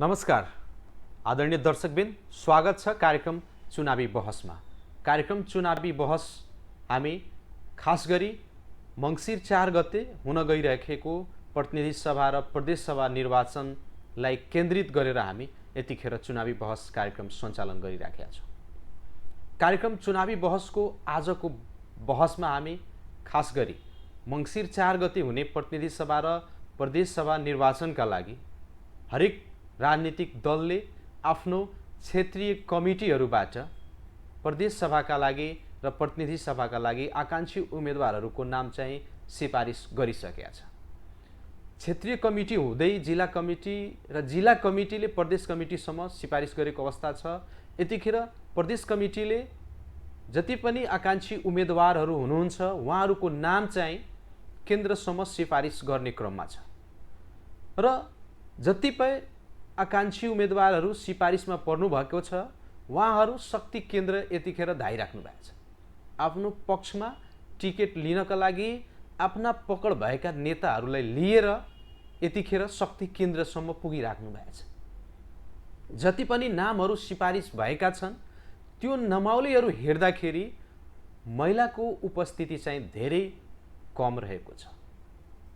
नमस्कार आदरणीय दर्शकबिन, स्वागत छ कार्यक्रम चुनावी बहसमा। कार्यक्रम चुनावी बहस हामी खास गरी मङ्सिर 4 गते हुन गइरहेको प्रतिनिधि सभा र प्रदेश सभा निर्वाचनलाई केन्द्रित गरेर हामी यतिखेर चुनावी बहस कार्यक्रम सञ्चालन गरिराखेका छौँ। कार्यक्रम चुनावी बहसको आजको बहसमा हामी खास गरी मङ्सिर 4 गते हुने प्रतिनिधि सभा र प्रदेश सभा निर्वाचनका लागि हरेक राजनीतिक दलले आफ्नो क्षेत्रीय कमिटीहरूबाट प्रदेश सभाका लागि र प्रतिनिधि सभाका लागि आकांक्षी उम्मेदवारहरूको नाम चाहिँ सिफारिस गरिसकेका छ। क्षेत्रीय कमिटी हुँदै जिल्ला कमिटी र जिल्ला कमिटीले प्रदेश कमिटीसम्म सिफारिस गरेको अवस्था छ। यतिखेर प्रदेश कमिटीले जति पनि आकांक्षी उम्मेदवारहरू हुनुहुन्छ उहाँहरूको नाम चाहिँ केन्द्रसम्म सिफारिस गर्ने क्रममा छ र जतिपय आकांक्षी उम्मेदवारहरू सिफारिसमा पर्नु भएको छ उहाँहरू शक्ति केन्द्र यतिखेर धाइराख्नु भएको छ। आफ्नो पक्षमा टिकट लिनका लागि आफ्ना पकड भएका नेताहरूलाई लिएर यतिखेर शक्ति केन्द्रसम्म पुगिराख्नु भएको छ। जति पनि नामहरू सिफारिस भएका छन् त्यो नामावलीहरू हेर्दाखेरि महिलाको उपस्थिति चाहिँ धेरै कम रहेको छ।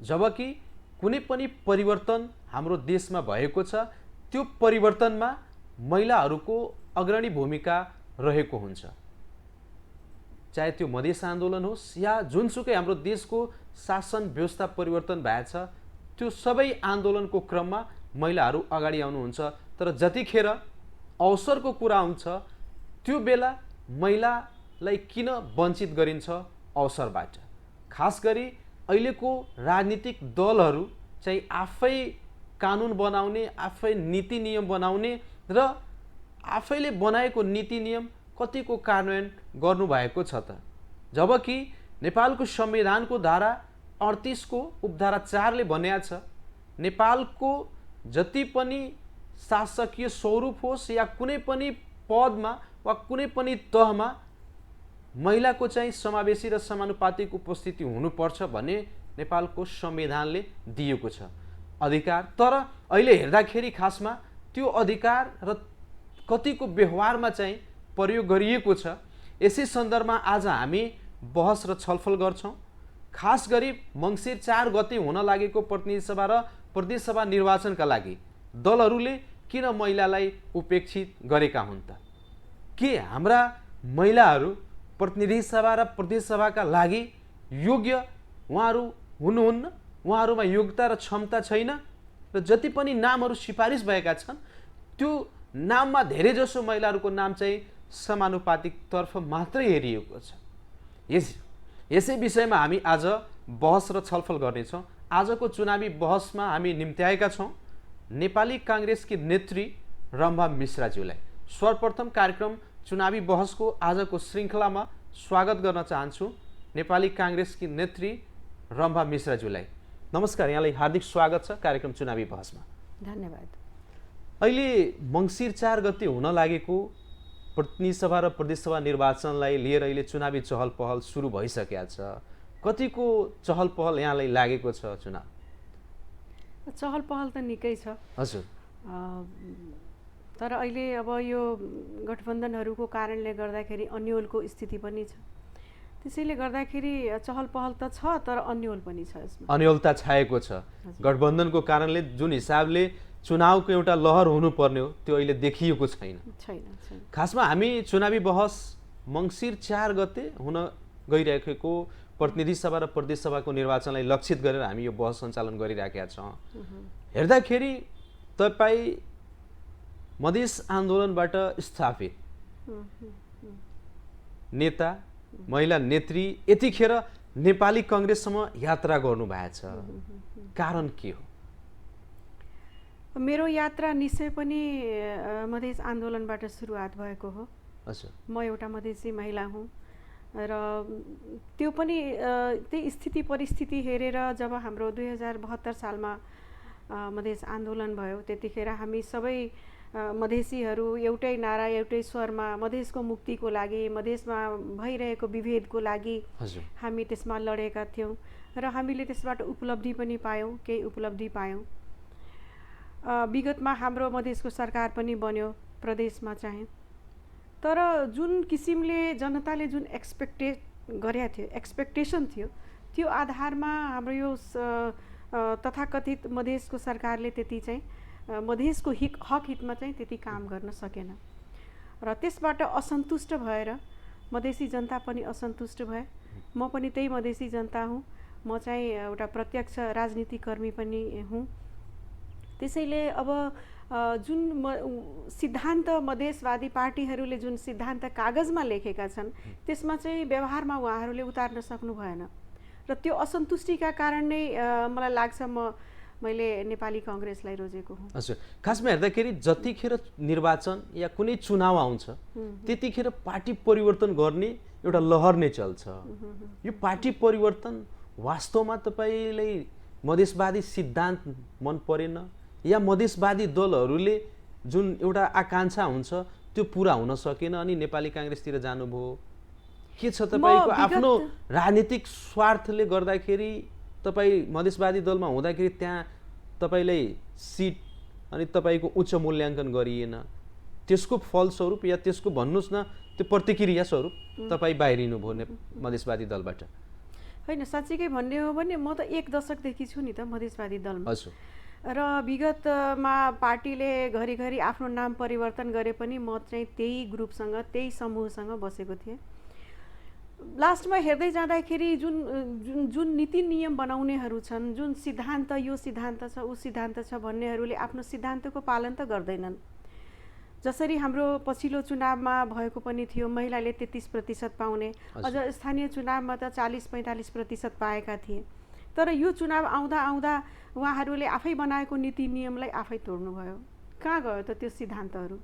जबकि कुनै पनि परिवर्तन हाम्रो देशमा भएको छ त्यो परिवर्तनमा महिलाहरूको अग्रणी भूमिका रहेको हुन्छ। चाहे त्यो मधेस आन्दोलन होस् या जुनसुकै हाम्रो देशको शासन व्यवस्था परिवर्तन भएछ त्यो सबै आन्दोलनको क्रममा महिलाहरू अगाडि आउनुहुन्छ। तर जतिखेर अवसरको कुरा आउँछ त्यो बेला महिलालाई किन वञ्चित गरिन्छ अवसरबाट। खास गरी अहिलेको राजनीतिक दलहरू चाहिँ आफै कानुन बनाउने, आफै नीति नियम बनाउने र आफैले बनाएको नीति नियम कतिको कार्यान्वयन गर्नुभएको छ त। जबकि नेपालको संविधानको धारा 38 को उपधारा 4 ले भनेको छ नेपालको जति पनि शासकीय स्वरूप होस् या कुनै पनि पदमा वा कुनै पनि तहमा महिलाको चाहिँ समावेशी र समानुपातिक उपस्थिति हुनुपर्छ भन्ने नेपालको संविधानले दिएको छ अधिकार। तर अहिले हेर्दाखेरि खासमा त्यो अधिकार र कतिको व्यवहारमा चाहिँ प्रयोग गरिएको छ। यसै सन्दर्भमा आज हामी बहस र छलफल गर्छौँ। खास गरी मङ्सिर 4 गते हुन लागेको प्रतिनिधि सभा र प्रदेश सभा निर्वाचनका लागि दलहरूले किन महिलालाई उपेक्षित गरेका हुन् त? के हाम्रा महिलाहरू प्रतिनिधि सभा र प्रदेश सभाका लागि योग्य उहाँहरू हुनुहुन्न? उहाँहरूमा योग्यता र क्षमता छैन? र जति पनि नामहरू सिफारिस भएका छन् त्यो नाममा धेरैजसो महिलाहरूको नाम चाहिँ समानुपातिकतर्फ मात्रै हेरिएको छ। यसै विषयमा हामी आज बहस र छलफल गर्नेछौँ। आजको चुनावी बहसमा हामी निम्त्याएका छौँ नेपाली काङ्ग्रेसकी नेत्री रम्भा मिश्राज्यूलाई। सर्वप्रथम कार्यक्रम चुनावी बहसको आजको श्रृङ्खलामा स्वागत गर्न चाहन्छु नेपाली काङ्ग्रेसकी नेत्री रम्भा मिश्राज्यूलाई। नमस्कार, यहाँलाई हार्दिक स्वागत छ कार्यक्रम चुनावी बहसमा। धन्यवाद। अहिले मङ्सिर 4 गते हुन लागेको प्रतिनिधि सभा र प्रदेश सभा निर्वाचनलाई लिएर अहिले चुनावी चहल पहल सुरु भइसकेको छ। कतिको चहल पहल यहाँलाई लागेको छ? चुनाव चहल पहल त निकै छ हजुर, तर अहिले अब यो गठबन्धनहरूको कारणले गर्दाखेरि अन्योलको स्थिति पनि छ। त्यसैले गर्दाखेरि चहल पहल त छ तर अन्यल पनि छ। यसमा अन्यलता छाएको छ। गठबन्धनको कारणले जुन हिसाबले चुनावको एउटा लहर हुनुपर्ने हो त्यो अहिले देखिएको छैन। खासमा हामी चुनावी बहस मङ्सिर 4 गते हुन गइरहेको प्रतिनिधि सभा र प्रदेश सभाको निर्वाचनलाई लक्षित गरेर हामी यो बहस सञ्चालन गरिरहेका छौँ। हेर्दाखेरि तपाईँ मधेस आन्दोलनबाट स्थापित नेता, महिला नेत्री यतिखेर नेपाली काङ्ग्रेससम्म यात्रा गर्नुभएको छ। कारण के हो? मेरो यात्रा निश्चय पनि मधेस आन्दोलनबाट सुरुवात भएको हो। म एउटा मधेसी महिला हुँ र त्यो पनि त्यही स्थिति परिस्थिति हेरेर जब हाम्रो 2072 सालमा मधेस आन्दोलन भयो त्यतिखेर हामी सबै मधेसीहरू एउटै नारा एउटै स्वरमा मधेसको मुक्तिको लागि, मधेसमा भइरहेको विभेदको लागि हामी त्यसमा लडेका थियौँ र हामीले त्यसबाट उपलब्धि पनि पायौँ, केही उपलब्धि पायौँ। विगतमा हाम्रो मधेसको सरकार पनि बन्यो प्रदेशमा चाहिँ, तर जुन किसिमले जनताले जुन एक्सपेक्टेसन थियो त्यो आधारमा हाम्रो यो तथाकथित मधेसको सरकारले त्यति चाहिँ मधेसको हक हितमा चाहिँ त्यति काम गर्न सकेन र त्यसबाट असन्तुष्ट भएर मधेसी जनता पनि असन्तुष्ट भए। म पनि त्यही मधेसी जनता हुँ, म चाहिँ एउटा प्रत्यक्ष राजनीतिकर्मी पनि हुँ। त्यसैले अब जुन सिद्धान्त मधेसवादी पार्टीहरूले जुन सिद्धान्त कागजमा लेखेका छन् त्यसमा चाहिँ व्यवहारमा उहाँहरूले उतार्न सक्नु भएन र त्यो असन्तुष्टिका कारण नै मलाई लाग्छ मैले नेपाली कांग्रेसलाई रोजेको हुँ। हजुर, खासमा हेर्दाखेरि जतिखेर निर्वाचन या कुनै चुनाव आउँछ त्यतिखेर पार्टी परिवर्तन गर्ने एउटा लहर नै चल्छ। यो पार्टी परिवर्तन वास्तवमा तपाईलाई मधेसवादी सिद्धान्त मन परेन या मधेसवादी दलहरूले जुन एउटा आकांक्षा हुन्छ त्यो पुरा हुन सकेन अनि नेपाली कांग्रेसतिर जानुभयो? के छ तपाईको आफ्नो राजनीतिक स्वार्थले गर्दाखेरि तपाई मधेसवादी दलमा हुँदाखेरि त्यहाँ तपाईलाई सिट अनि तपाईको उच्च मूल्याङ्कन गरिएन, त्यसको फलस्वरूप या त्यसको भन्नुस् न त्यो प्रतिक्रिया स्वरूप तपाई बाहिरिनु भयो मधेसवादी दलबाट? हैन, साच्चै भन्ने हो भने म त 1 दशकदेखि छु नि त मधेसवादी दलमा। हजुर। र विगतमा पार्टीले घरिघरि आफ्नो नाम परिवर्तन गरे पनि म चाहिँ त्यही ग्रुपसँग त्यही समूहसँग बसेको थिएँ। लास्टमा हेर्दै जाँदाखेरि जुन जुन जुन नीति नियम बनाउनेहरू छन्, जुन सिद्धान्त यो सिद्धान्त छ ऊ सिद्धान्त छ भन्नेहरूले आफ्नो सिद्धान्तको पालन त गर्दैनन्। जसरी हाम्रो पछिल्लो चुनावमा भएको पनि थियो, महिलाले 33% पाउने, अझ स्थानीय चुनावमा त 40-45% पाएका थिए। तर यो चुनाव आउँदा आउँदा उहाँहरूले आफै बनाएको नीति नियमलाई आफै तोड्नुभयो। कहाँ गयो त त्यो सिद्धान्तहरू?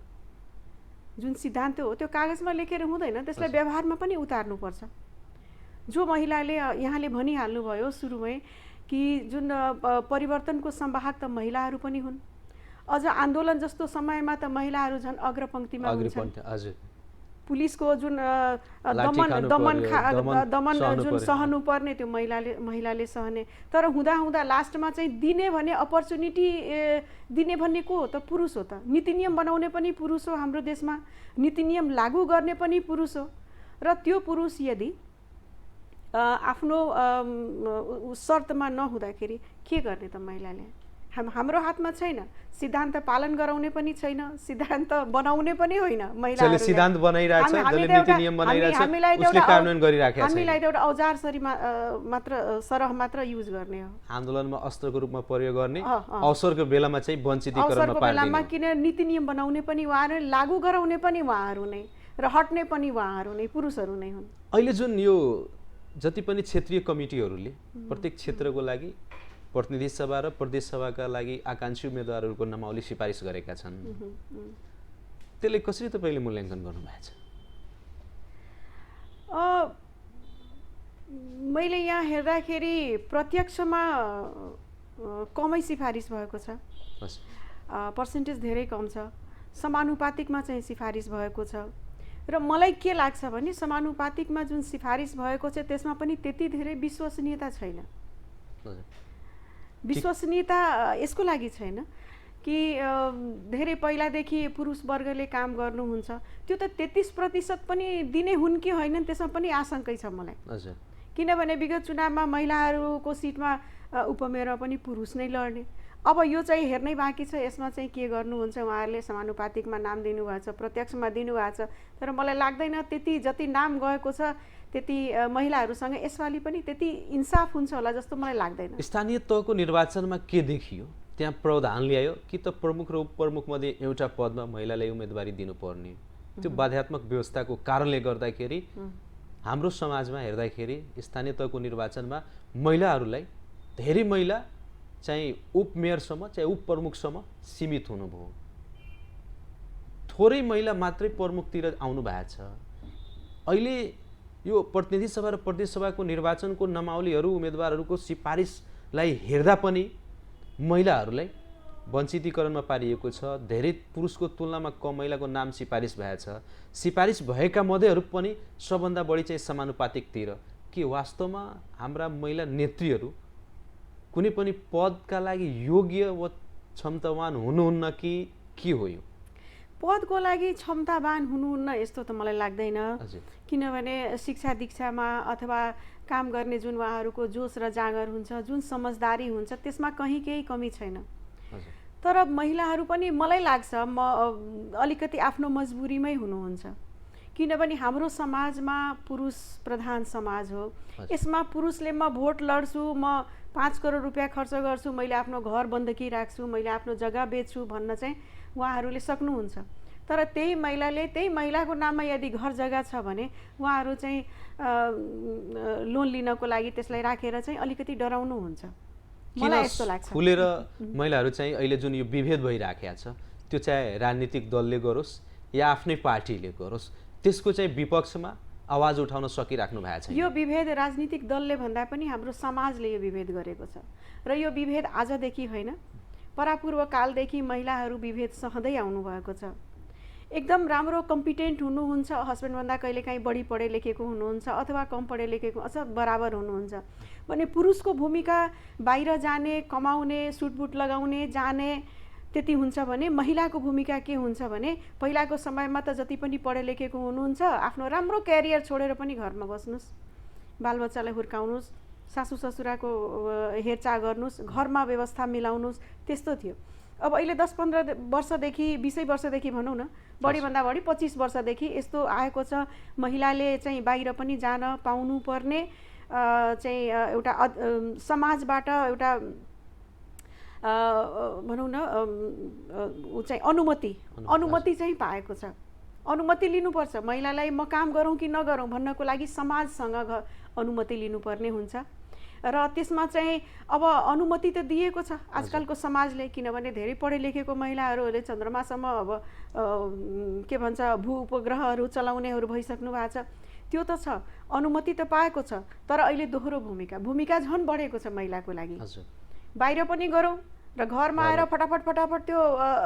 जुन सिद्धान्त हो त्यो कागजमा लेखेर हुँदैन, त्यसलाई व्यवहारमा पनि उतार्नुपर्छ। जो महिलाले यहाँले भनिहाल्नुभयो सुरुमै कि जुन परिवर्तनको संवाहक त महिलाहरू पनि हुन्। अझ आन्दोलन जस्तो समयमा त महिलाहरू झन् अग्रपङ्क्तिमा हुन्छन्। पुलिसको जुन दमन जुन सहनुपर्ने त्यो महिलाले सहने। तर हुँदा लास्टमा चाहिँ दिने भने अपर्च्युनिटी दिने भन्ने को हो त? पुरुष हो त। नीति नियम बनाउने पनि पुरुष हो हाम्रो देशमा, नीति नियम लागू गर्ने पनि पुरुष हो। र त्यो पुरुष यदि आफ्नो शर्तमा नहुँदाखेरि के गर्ने त महिलाले? हाम्रो हातमा छैन। सिद्धान्त पालन गराउने पनि छैन, सिद्धान्त बनाउने पनि होइन। महिलाहरूले सिद्धान्त बनाइरहेछ, जसले नीति नियम बनाइरहेछ, उसले कानुन गरिराखेको छ। हामीलाई त एउटा औजार सरह मात्र युज गर्ने हो। आन्दोलनमा अस्त्रको रूपमा प्रयोग गर्ने, अवसरको बेलामा चाहिँ वञ्चितीकरणमा पार्दिने। बेलामा किन नीति नियम बनाउने पनि उहाँहरू, लागू गराउने पनि उहाँहरू नै र हट्ने पनि उहाँहरू नै, पुरुषहरू नै हुन्। अहिले जुन यो जति पनि क्षेत्रीय कमिटीहरूले प्रत्येक क्षेत्रको लागि प्रतिनिधि सभा र प्रदेश सभाका लागि आकांक्षी उम्मेदवारहरूको नामावली सिफारिस गरेका छन्, त्यसले कसरी तपाईले मूल्याङ्कन गर्नुभएको छ? मैले यहाँ हेर्दाखेरि प्रत्यक्षमा कमै सिफारिस भएको छ, पर्सेन्टेज धेरै कम छ। समानुपातिकमा चाहिँ सिफारिस भएको छ र मलाई के लाग्छ भने समानुपातिकमा जुन सिफारिस भएको छ त्यसमा पनि त्यति धेरै विश्वसनीयता छैन। विश्वसनीयता यसको लागि छैन कि धेरै पहिलादेखि पुरुष वर्गले काम गर्नुहुन्छ, त्यो त 33% पनि दिने हुन् कि होइनन् त्यसमा पनि आशंकै छ मलाई। किनभने विगत चुनावमा महिलाहरूको सिटमा उपमेयरमा पनि पुरुष नै लड्ने। अब यो चाहिँ हेर्नै बाँकी छ, यसमा चाहिँ के गर्नुहुन्छ उहाँहरूले। समानुपातिकमा नाम दिनुभएको छ, प्रत्यक्षमा दिनुभएको छ, तर मलाई लाग्दैन त्यति जति नाम गएको छ त्यति महिलाहरूसँग यसपालि पनि त्यति इन्साफ हुन्छ होला जस्तो मलाई लाग्दैन। स्थानीय तहको निर्वाचनमा के देखियो? त्यहाँ प्रावधान ल्यायो कि त प्रमुख र उपप्रमुख मध्ये एउटा पदमा महिलालाई उम्मेदवारी दिनुपर्ने? त्यो बाध्यात्मक व्यवस्थाको कारणले गर्दाखेरि हाम्रो समाजमा हेर्दाखेरि स्थानीय तहको निर्वाचनमा महिलाहरूलाई, धेरै महिला चाहिँ उपमेयरसम्म चाहिँ उपप्रमुखसम्म सीमित हुनुभयो, थोरै महिला मात्रै प्रमुखतिर आउनु भएको छ। अहिले यो प्रतिनिधि सभा र प्रदेश सभाको निर्वाचनको नामावलीहरू उम्मेदवारहरूको सिफारिसलाई हेर्दा पनि महिलाहरूलाई वञ्चितीकरणमा पारिएको छ। धेरै पुरुषको तुलनामा कम महिलाको नाम सिफारिस भएको छ। सिफारिस भएका मध्येहरू पनि सबभन्दा बढी चाहिँ समानुपातिकतिर। के वास्तवमा हाम्रा महिला नेत्रीहरू कुनै पनि पदका लागि योग्य वा क्षमतावान हुनुहुन्न कि के हो यो? पदको लागि क्षमतावान हुनुहुन्न यस्तो त मलाई लाग्दैन। किनभने शिक्षा दीक्षामा अथवा काम गर्ने जुन उहाँहरूको जोस र जाँगर हुन्छ, जुन समझदारी हुन्छ, त्यसमा कहीँ केही कमी छैन। तर महिलाहरू पनि मलाई लाग्छ अलिकति आफ्नो मजबुरीमै हुनुहुन्छ। किनभने हाम्रो समाजमा पुरुष प्रधान समाज हो। यसमा पुरुषले म भोट लड्छु, म 5 करोड रुपियाँ खर्च गर्छु, मैले आफ्नो घर बन्दकी राख्छु, मैले आफ्नो जग्गा बेच्छु भन्न चाहिँ उहाँहरूले सक्नुहुन्छ। तर त्यही महिलाले त्यही महिलाको नाममा यदि घर जग्गा छ भने उहाँहरू चाहिँ लोन लिनको लागि त्यसलाई राखेर चाहिँ अलिकति डराउनुहुन्छ। मलाई यस्तो लाग्छ। खुलेर महिलाहरू चाहिँ अहिले जुन यो विभेद भइराखेको छ त्यो चाहे राजनीतिक दलले गरोस् या आफ्नै पार्टीले गरोस्, त्यसको चाहिँ विपक्षमा आवाज उठाउन सकिराख्नु भएको छ। यो विभेद राजनीतिक दलले भन्दा पनि हाम्रो समाजले यो विभेद गरेको छ र यो विभेद आजदेखि होइन, परापूर्व कालदेखि महिलाहरू विभेद सहँदै आउनु भएको छ। एकदम राम्रो कम्पिटेन्ट हुनुहुन्छ, हस्बेन्डभन्दा कहिलेकाहीँ बढी पढे लेखेको हुनुहुन्छ अथवा कम पढे लेखेको अथवा बराबर हुनुहुन्छ भने पुरुषको भूमिका बाहिर जाने, कमाउने, सुटबुट लगाउने, जाने त्यति हुन्छ भने महिलाको भूमिका के हुन्छ भने पहिलाको समयमा त जति पनि पढे लेखेको हुनुहुन्छ आफ्नो राम्रो क्यारियर छोडेर पनि घरमा बस्नुहोस्, बालबच्चालाई हुर्काउनुहोस्, सासू ससुराको हेरचाह गर्नुहोस्, घरमा व्यवस्था मिलाउनुहोस्, त्यस्तो थियो। अब अहिले 10-15 वर्षदेखि 20 वर्षदेखि भनौँ न, बढीभन्दा बढी 25 वर्षदेखि यस्तो आएको छ महिलाले चाहिँ बाहिर पनि जान पाउनुपर्ने चाहिँ एउटा समाजबाट एउटा भनौँ न ऊ चाहिँ अनुमति चाहिँ पाएको छ। अनुमति लिनुपर्छ, महिलालाई म काम गरौँ कि नगरौँ भन्नको लागि समाजसँग अनुमति लिनुपर्ने हुन्छ र त्यसमा चाहिँ अब अनुमति त दिएको छ आजकलको समाजले। किनभने धेरै पढे लेखेको महिलाहरूले चन्द्रमासम्म अब के भन्छ भू उपग्रहहरू चलाउनेहरू भइसक्नु भएको छ। त्यो त छ, अनुमति त पाएको छ, तर अहिले दोहोरो भूमिका झन् बढेको छ महिलाको लागि। बाहिर पनि गरौँ र घरमा आएर फटाफट त्यो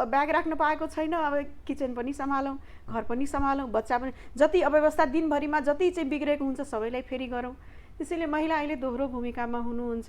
ब्याग राख्न पाएको छैन, अब किचन पनि सम्हालौँ, घर पनि सम्हालौँ, बच्चा पनि, जति अव्यवस्था दिनभरिमा जति चाहिँ बिग्रेको हुन्छ सबैलाई फेरि गरौँ। त्यसैले महिला अहिले दोहोरो भूमिकामा हुनुहुन्छ।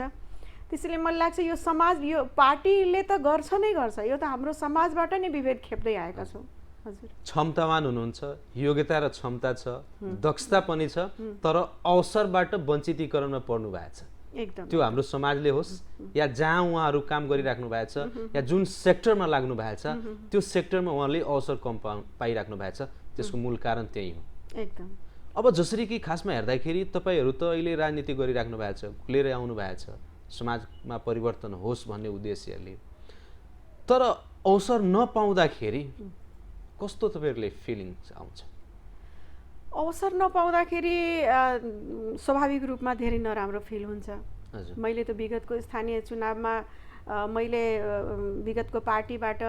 त्यसैले मलाई लाग्छ यो समाज, यो पार्टीले त गर्छ नै गर्छ, यो त हाम्रो समाजबाट नै विभेद खेप्दै आएका छौँ। हजुर, क्षमतावान हुनुहुन्छ, योग्यता र क्षमता छ, दक्षता पनि छ, तर अवसरबाट वञ्चितीकरणमा पर्नु भएको छ। एकदम त्यो हाम्रो समाजले होस् या जहाँ उहाँहरू काम गरिराख्नु भएको छ या जुन सेक्टरमा लाग्नु भएको छ त्यो सेक्टरमा उहाँले अवसर कम पाइराख्नु भएको छ, त्यसको मूल कारण त्यही हो। एकदम। अब जसरी कि खासमा हेर्दाखेरि तपाईँहरू त अहिले राजनीति गरिराख्नु भएको छ, खुलेर आउनु भएको छ, समाजमा परिवर्तन होस् भन्ने उद्देश्यले, तर अवसर नपाउँदाखेरि कस्तो तपाईँहरूले फिलिङ्स आउँछ? अवसर नपाउँदाखेरि स्वाभाविक रूपमा धेरै नराम्रो फिल हुन्छ। मैले त विगतको स्थानीय चुनावमा मैले विगतको पार्टीबाट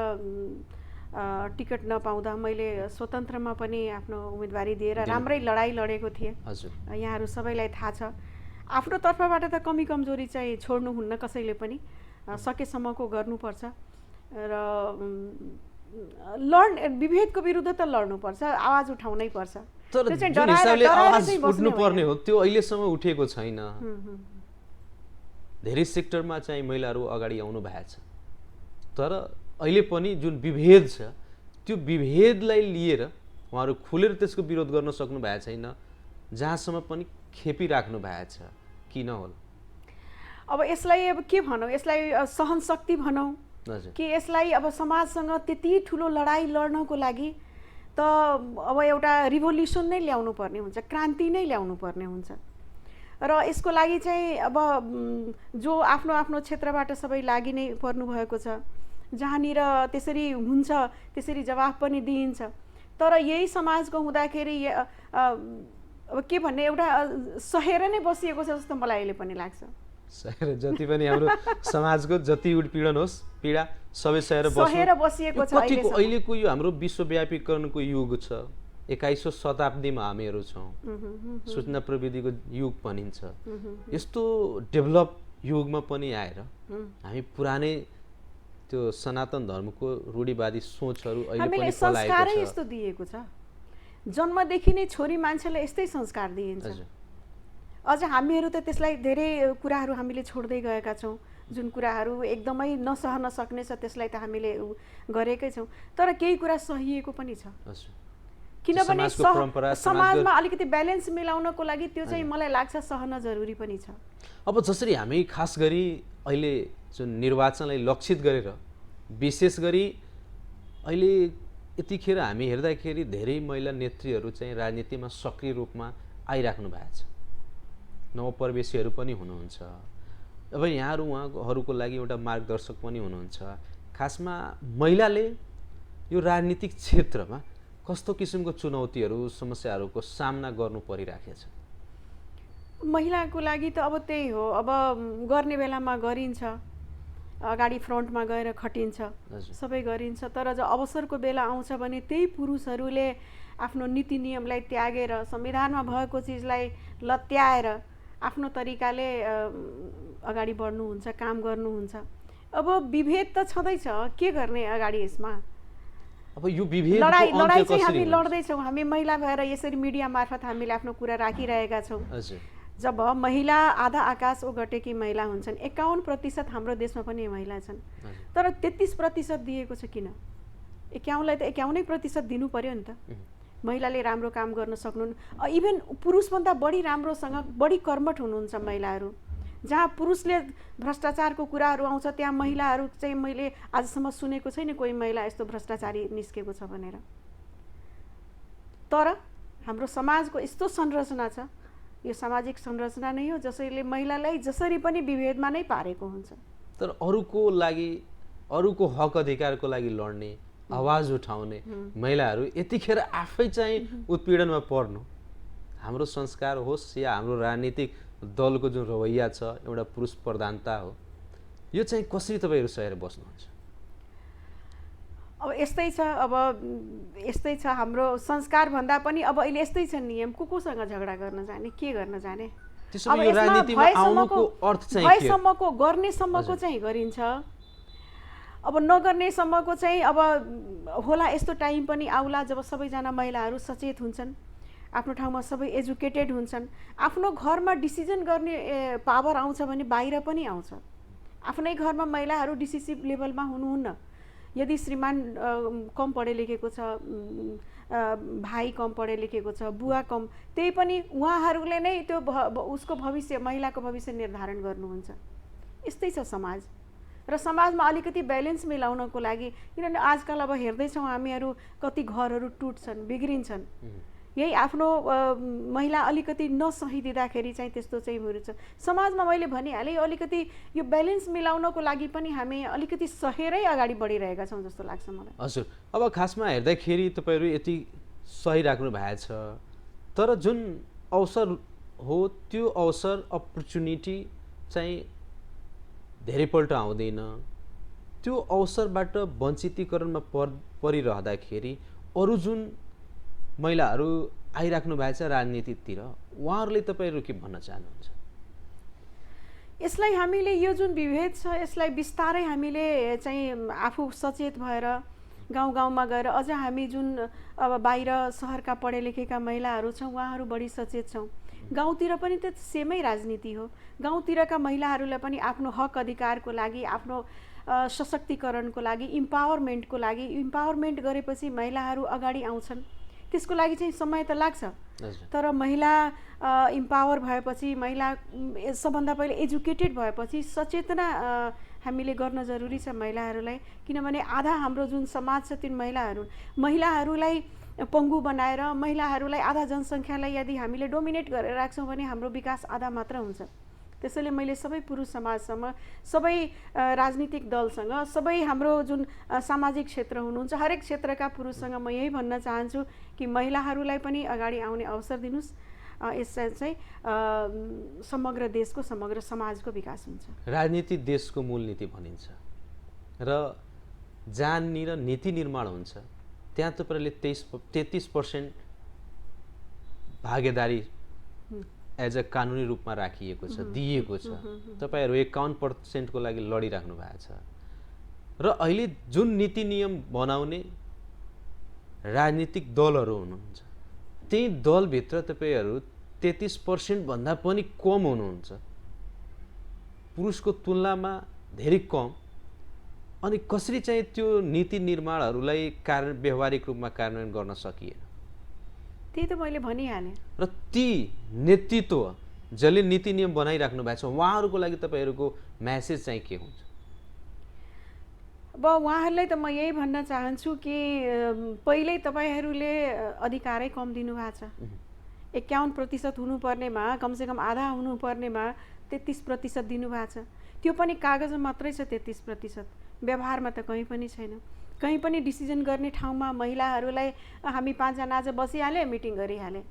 टिकट नपाउँदा मैले स्वतन्त्रमा पनि आफ्नो उम्मेदवारी दिएर राम्रै लडाइँ लडेको थिएँ। यहाँहरू सबैलाई थाहा छ। आफ्नो तर्फबाट त कमी कमजोरी चाहिँ छोड्नुहुन्न कसैले पनि, सकेसम्मको गर्नुपर्छ र विभेदको विरुद्ध त लड्नुपर्छ, आवाज उठाउनै पर्छ। तर जुन हिसाबले आवाज उठ्नुपर्ने हो त्यो अहिलेसम्म उठेको छैन। धेरै सेक्टरमा चाहिँ महिलाहरू अगाडि आउनु भएको छ, तर अहिले पनि जुन विभेद छ त्यो विभेदलाई लिएर उहाँहरू खुलेर त्यसको विरोध गर्न सक्नु भएको छैन, जहाँसम्म पनि खेपिराख्नु भएको छ। किन होला? अब यसलाई अब के भनौँ, यसलाई सहनशक्ति भनौँ कि यसलाई अब समाजसँग त्यति ठुलो लडाइँ लड्नको लागि त अब एउटा रिभोल्युसन नै ल्याउनु पर्ने हुन्छ, क्रान्ति नै ल्याउनु पर्ने हुन्छ र यसको लागि चाहिँ अब जो आफ्नो आफ्नो क्षेत्रबाट सबै लागि नै पर्नु भएको छ, जहाँनिर त्यसरी हुन्छ त्यसरी जवाफ पनि दिइन्छ। तर यही समाजको हुँदाखेरि अब के भन्ने एउटा सहेर नै बसिएको छ जस्तो मलाई अहिले पनि लाग्छ। सहेर जति पनि हाम्रो समाजको जति उत्पीडन होस् पीडा सबै सहेर बसिएको छ। अहिलेको यो हाम्रो विश्वव्यापीकरणको युग छ, 21औं शताब्दीमा हामीहरू छौँ, सूचना प्रविधिको युग भनिन्छ। यस्तो डेभलप युगमा पनि आएर हामी पुरानै त्यो सनातन धर्मको रूढिवादी सोचहरू अहिले पनि संस्कारै यस्तो दिएको छ। जन्मदेखि नै छोरी मान्छेलाई यस्तै संस्कार दिइन्छ। अझ हामीहरू त त्यसलाई धेरै कुराहरू हामीले छोड्दै गएका छौँ। जुन कुराहरू एकदमै नसहन सक्ने छ त्यसलाई त हामीले गरेकै छौँ, तर केही कुरा सहिएको पनि छ। किनभने समाजमा अलिकति ब्यालेन्स मिलाउनको लागि त्यो चाहिँ मलाई लाग्छ सहन जरुरी पनि छ। अब जसरी हामी खास गरी अहिले जुन निर्वाचनलाई लक्षित गरेर विशेष गरी अहिले यतिखेर हामी हेर्दाखेरि धेरै महिला नेत्रीहरू चाहिँ राजनीतिमा सक्रिय रूपमा आइराख्नु भएको छ, नवप्रवेशीहरू पनि हुनुहुन्छ। अब यहाँहरू उहाँहरूको लागि एउटा मार्गदर्शक पनि हुनुहुन्छ। खासमा महिलाले यो राजनीतिक क्षेत्रमा कस्तो किसिमको चुनौतीहरू समस्याहरूको सामना गर्नु परिराखेको छ? महिलाको लागि त अब त्यही हो, अब गर्ने बेलामा गरिन्छ, अगाडि फ्रन्टमा गएर खटिन्छ, सबै गरिन्छ, तर जब अवसरको बेला आउँछ भने त्यही पुरुषहरूले आफ्नो नीति नियमलाई त्यागेर संविधानमा भएको चिजलाई लत्याएर आफ्नो तरिकाले अगाडि बढ्नुहुन्छ, काम गर्नुहुन्छ। अब विभेद त छँदैछ, के गर्ने अगाडि यसमा? अब यो विभेद लडाई चाहिँ हामी लड्दैछौँ, हामी महिला भएर यसरी मिडिया मार्फत हामीले आफ्नो कुरा राखिरहेका छौँ। जब महिला आधा आकाश ओगटेकी महिला हुन्छन्, 51% हाम्रो देशमा पनि महिला छन्, तर 33% दिएको छ किन? 51लाई त 51% दिनु पर्यो नि त। महिलाले राम्रो काम गर्न सक्नु, इभन पुरुषभन्दा बढी राम्रोसँग बढी कर्मठ हुनुहुन्छ महिलाहरू। जहाँ पुरुषले भ्रष्टाचारको कुराहरू आउँछ त्यहाँ महिलाहरू चाहिँ मैले आजसम्म सुनेको छैन कोही महिला यस्तो भ्रष्टाचारी निस्केको छ भनेर। तर हाम्रो समाजको यस्तो संरचना छ, यो सामाजिक संरचना नै हो जसैले महिलालाई जसरी पनि विभेदमा नै पारेको हुन्छ। तर अरूको लागि, अरूको हक अधिकारको लागि लड्ने, आवाज उठाउने महिलाहरू यतिखेर आफै चाहिँ उत्पीडनमा पर्नु, हाम्रो संस्कार होस् या हाम्रो राजनीतिक दलको जुन रवैया छ, एउटा पुरुष प्रधानता हो, यो चाहिँ कसरी तपाईँहरू सहेर बस्नुहुन्छ? अब यस्तै छ, अब यस्तै छ हाम्रो संस्कार भन्दा पनि अब अहिले यस्तै छ नियम। कोसँग झगडा गर्न जाने, के गर्न जाने? अब यो राजनीतिमा आउनुको अर्थ चाहिँ के? भएसम्मको गर्नेसम्मको चाहिँ गरिन्छ, अब नगर्नेसम्मको चाहिँ अब होला यस्तो टाइम पनि आउला जब सबैजना महिलाहरू सचेत हुन्छन्, आफ्नो ठाउँमा सबै एजुकेटेड हुन्छन्, आफ्नो घरमा डिसिजन गर्ने पावर आउँछ भने बाहिर पनि आउँछ। आफ्नै घरमा महिलाहरू डिसिसिभ लेभलमा हुनुहुन्न। यदि श्रीमान कम पढे लेखेको छ, भाइ कम पढे लेखेको छ, बुवा कम, त्यही पनि उहाँहरूले नै त्यो उसको भविष्य, महिलाको भविष्य निर्धारण गर्नुहुन्छ। यस्तै छ समाज। र समाजमा अलिकति ब्यालेन्स मिलाउनको लागि, किनभने आजकल अब हेर्दैछौँ हामीहरू कति घरहरू टुट्छन्, बिग्रिन्छन्, यही आफ्नो महिला अलिकति नसही दिँदाखेरि चाहिँ त्यस्तो चाहिँ हुन्छ। समाजमा मैले भनिहालेँ अलिकति यो ब्यालेन्स मिलाउनको लागि पनि हामी अलिकति सहेरै अगाडि बढिरहेका छौँ जस्तो लाग्छ मलाई। हजुर, अब खासमा हेर्दाखेरि तपाईँहरू यति सहिराख्नु भएको छ, तर जुन अवसर हो त्यो अवसर, अपर्च्युनिटी चाहिँ धेरैपल्ट आउँदैन। त्यो अवसरबाट वञ्चितीकरणमा परिरहँदाखेरि अरू जुन महिलाहरू आइराख्नु भएको छ राजनीतितिर, उहाँहरूले तपाईँहरू के भन्न चाहनुहुन्छ? यसलाई हामीले, यो जुन विभेद छ यसलाई बिस्तारै हामीले चाहिँ आफू सचेत भएर गाउँ गाउँमा गएर, अझ हामी जुन अब बाहिर सहरका पढे लेखेका महिलाहरू छौँ उहाँहरू बढी सचेत छौँ। गाउँतिर पनि त सेमै राजनीति हो। गाउँतिरका महिलाहरूलाई पनि आफ्नो हक अधिकारको लागि, आफ्नो सशक्तिकरणको लागि, इम्पावरमेन्टको लागि, इम्पावरमेन्ट गरेपछि महिलाहरू अगाडि आउँछन्। त्यसको लागि चाहिँ समय त लाग्छ, तर महिला इम्पावर भएपछि, महिला सबभन्दा पहिले एजुकेटेड भएपछि सचेतना हामीले गर्न जरुरी छ महिलाहरूलाई। किनभने आधा हाम्रो जुन समाज छ त्यो महिलाहरूलाई पङ्गु बनाएर, महिलाहरूलाई आधा जनसङ्ख्यालाई यदि हामीले डोमिनेट गरेर राख्छौँ भने हाम्रो विकास आधा मात्र हुन्छ। त्यसैले मैले सबै पुरुष समाजसँग, सबै राजनीतिक दलसँग, सबै हाम्रो जुन सामाजिक क्षेत्र हुनुहुन्छ हरेक क्षेत्रका पुरुषसँग म यही भन्न चाहन्छु कि महिलाहरूलाई पनि अगाडि आउने अवसर दिनुहोस्। यसले चाहिँ समग्र देशको, समग्र समाजको विकास हुन्छ। राजनीति देशको मूलनीति भनिन्छ र जहाँनिर नीति निर्माण हुन्छ त्यहाँ तपाईँहरूले 33% भागेदारी एज अ कानुनी रूपमा राखिएको छ, दिएको छ। तपाईँहरू 51% को लागि लडिराख्नु भएको छ र अहिले जुन नीति नियम बनाउने राजनीतिक दलहरू हुनुहुन्छ त्यही दलभित्र तपाईँहरू 33% भन्दा पनि कम हुनुहुन्छ। पुरुषको तुलनामा धेरै कम, अनि कसरी चाहिँ त्यो नीति निर्माणहरूलाई व्यावहारिक रूपमा कार्यान्वयन गर्न सकिएन? त्यही त मैले भनिहालेँ। र ती नेतृत्व जसले नीति नियम बनाइराख्नु भएको छ उहाँहरूको लागि तपाईँहरूको म्यासेज चाहिँ के हुन्छ? अब उहाँहरूलाई त म यही भन्न चाहन्छु कि पहिल्यै तपाईँहरूले अधिकारै कम दिनुभएको छ। 51% हुनुपर्नेमा कमसेकम आधा हुनुपर्नेमा 33% दिनुभएको छ। त्यो पनि कागजमा मात्रै छ 33%, व्यवहारमा त कहीँ पनि छैन। कहीँ पनि डिसिजन गर्ने ठाउँमा महिलाहरूलाई हामी 5 जना आज बसिहाले, मिटिङ गरिहाले,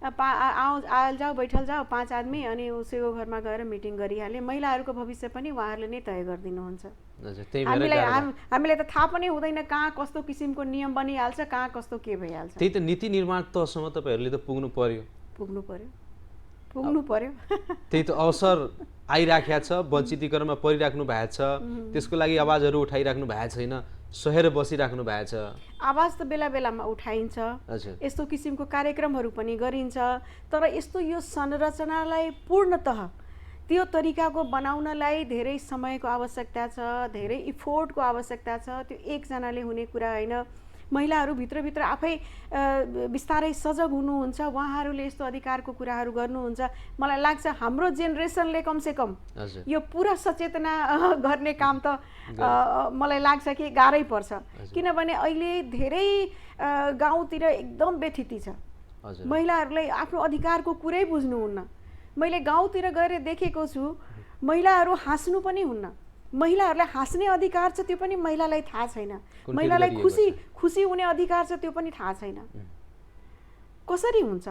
आल जाऊ बैठल जाऊ 5 आदमी, अनि उसैको घरमा गएर मिटिङ गरिहाले। महिलाहरूको भविष्य पनि उहाँहरूले नै तय गरिदिनुहुन्छ। हामीलाई त थाहा पनि हुँदैन कहाँ कस्तो किसिमको नियम बनिहाल्छ, कहाँ कस्तो के भइहाल्छ। त्यही त नीति निर्माण तहसम्म तपाईँहरूले त पुग्नु पर्यो। त्यही त अवसर आइराखेको छ, वञ्चितीकरणमा परिराख्नु भएको छ, त्यसको लागि आवाजहरू उठाइराख्नु भएको छैन, सहेर बसिराख्नु भएको छ। आवाज त बेला बेलामा उठाइन्छ, यस्तो किसिमको कार्यक्रमहरू पनि गरिन्छ, तर यस्तो यो संरचनालाई पूर्णतः त्यो तरिकाको बनाउनलाई धेरै समयको आवश्यकता छ, धेरै इफोर्टको आवश्यकता छ। त्यो एकजनाले हुने कुरा होइन। महिलाहरू भित्रभित्र आफै बिस्तारै सजग हुनुहुन्छ, उहाँहरूले यस्तो अधिकारको कुराहरू गर्नुहुन्छ। मलाई लाग्छ हाम्रो जेनेरेसनले कमसेकम यो पुरा सचेतना गर्ने काम त मलाई लाग्छ कि गाह्रै पर्छ, किनभने अहिले धेरै गाउँतिर एकदम व्यथिति छ। महिलाहरूलाई आफ्नो अधिकारको कुरै बुझ्नुहुन्न। मैले गाउँतिर गएर देखेको छु, महिलाहरू हाँस्नु पनि हुन्न। महिलाहरूलाई हाँस्ने अधिकार छ त्यो पनि महिलालाई थाहा छैन। महिलालाई खुसी हुने अधिकार छ त्यो पनि थाहा छैन। कसरी हुन्छ?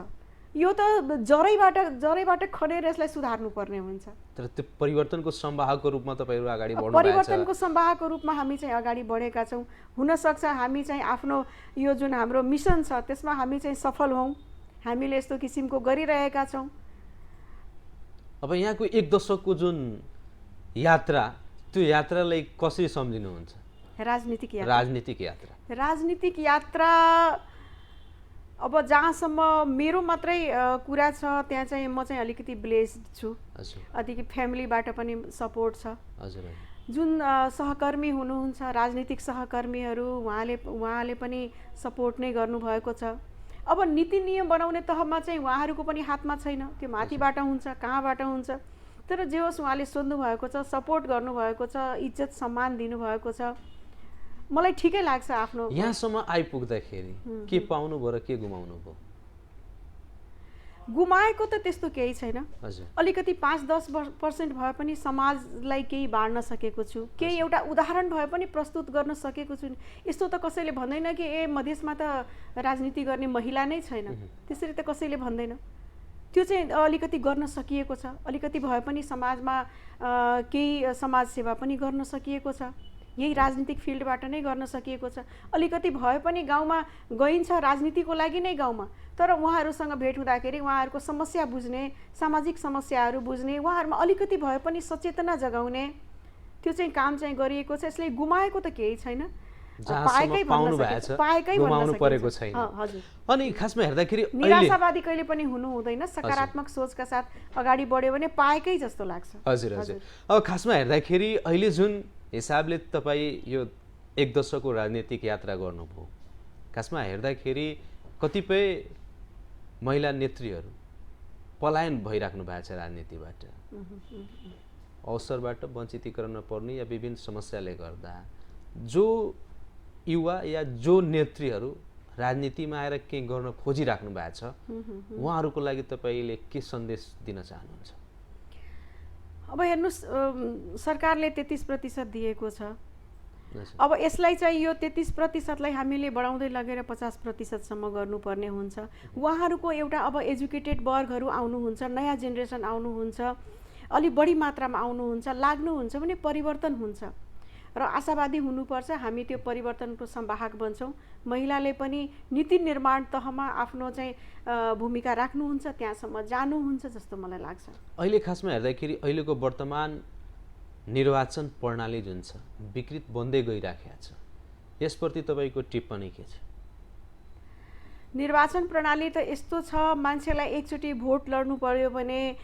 यो त जरैबाट खनेर यसलाई सुधार्नु पर्ने हुन्छ। तर त्यो परिवर्तनको संवाहकको रूपमा तपाईहरु अगाडि बढ्नु भएको छ। परिवर्तनको संवाहकको रूपमा हामी चाहिँ अगाडि बढेका छौँ। हुन सक्छ हामी चाहिँ आफ्नो यो जुन हाम्रो मिसन छ त्यसमा हामी चाहिँ सफल हौं। हामीले यस्तो किसिमको गरिरहेका छौँ। अब यहाँको एक दशकको जुन यात्रा, त्यो यात्रालाई कसरी सम्झिनुहुन्छ? राजनीतिक यात्रा अब जहाँसम्म मेरो मात्रै कुरा छ त्यहाँ चाहिँ म चाहिँ अलिकति ब्लेस्ड छु। अलिकति फ्यामिलीबाट पनि सपोर्ट छ। जुन सहकर्मी हुनुहुन्छ, राजनीतिक सहकर्मीहरू, उहाँले पनि सपोर्ट नै गर्नुभएको छ। अब नीति नियम बनाउने तहमा चाहिँ उहाँहरूको पनि हातमा छैन, त्यो माथिबाट हुन्छ, कहाँबाट हुन्छ। तर जे होस् उहाँले सोध्नु भएको छ, सपोर्ट गर्नुभएको छ, इज्जत सम्मान दिनुभएको छ। मलाई ठिकै लाग्छ। आफ्नो यहाँसम्म आइपुग्दाखेरि के पाउनु भयो र के गुमाउनु भयो? गुमाएको त त्यस्तो केही छैन। अलिकति 5-10% भए पनि समाजलाई केही बाँड्न सकेको छु, केही एउटा उदाहरण भए पनि प्रस्तुत गर्न सकेको छु। यस्तो त कसैले भन्दैन कि ए मधेसमा त राजनीति गर्ने महिला नै छैन, त्यसरी त कसैले भन्दैन। त्यो चाहिँ अलिकति गर्न सकिएको छ। अलिकति भए पनि समाजमा केही समाज सेवा पनि गर्न सकिएको छ। यही राजनीतिक फिल्डबाट नै गर्न सकिएको छ। अलिकति भए पनि गाउँमा गइन्छ राजनीतिको लागि नै गाउँमा, तर उहाँहरूसँग भेट हुँदाखेरि उहाँहरूको समस्या बुझ्ने, सामाजिक समस्याहरू बुझ्ने, उहाँहरूमा अलिकति भए पनि सचेतना जगाउने त्यो चाहिँ काम चाहिँ गरिएको छ। यसले गुमाएको त केही छैन, पाएकै गुमाउनु परेको छैन। अनि खासमा हेर्दाखेरि निराशावादी कहिले पनि हुनु हुँदैन, सकारात्मक सोचका साथ अगाडि बढ्यो भने पाएकै जस्तो लाग्छ। हजुर हजुर। अब खासमा हेर्दाखेरि अहिले जुन हिसाबले तपाईँ यो एक दशकको राजनीतिक यात्रा गर्नुभयो, खासमा हेर्दाखेरि कतिपय महिला नेत्रीहरू पलायन भइराख्नु भएको छ राजनीतिबाट, अवसरबाट वञ्चितीकरण पर्ने या विभिन्न समस्याले गर्दा। जो युवा या जो नेत्रीहरू राजनीतिमा आएर केही गर्न खोजिराख्नु भएको छ उहाँहरूको लागि तपाईँले के सन्देश दिन चाहनुहुन्छ? अब हेर्नुहोस्, सरकारले 33% दिएको छ। अब यसलाई चाहिँ यो 33%लाई हामीले बढाउँदै लगेर 50%सम्म गर्नुपर्ने हुन्छ। उहाँहरूको एउटा अब एजुकेटेड वर्गहरू आउनुहुन्छ, नयाँ जेनेरेसन आउनुहुन्छ, अलि बढी मात्रामा आउनुहुन्छ, लाग्नुहुन्छ भने परिवर्तन हुन्छ र आशावादी हुनुपर्छ। हामी त्यो परिवर्तनको संवाहक बन्छौँ। महिलाले पनि नीति निर्माण तहमा आफ्नो चाहिँ भूमिका राख्नुहुन्छ, त्यहाँसम्म जानुहुन्छ जस्तो मलाई लाग्छ। अहिले खासमा हेर्दाखेरि अहिलेको वर्तमान निर्वाचन प्रणाली जुन छ विकृत बन्दै गइराखेको छ, यसप्रति तपाईँको टिप्पणी के छ? निर्वाचन प्रणाली त यस्तो छ, मान्छेलाई एकचोटि भोट लड्नु पर्यो भने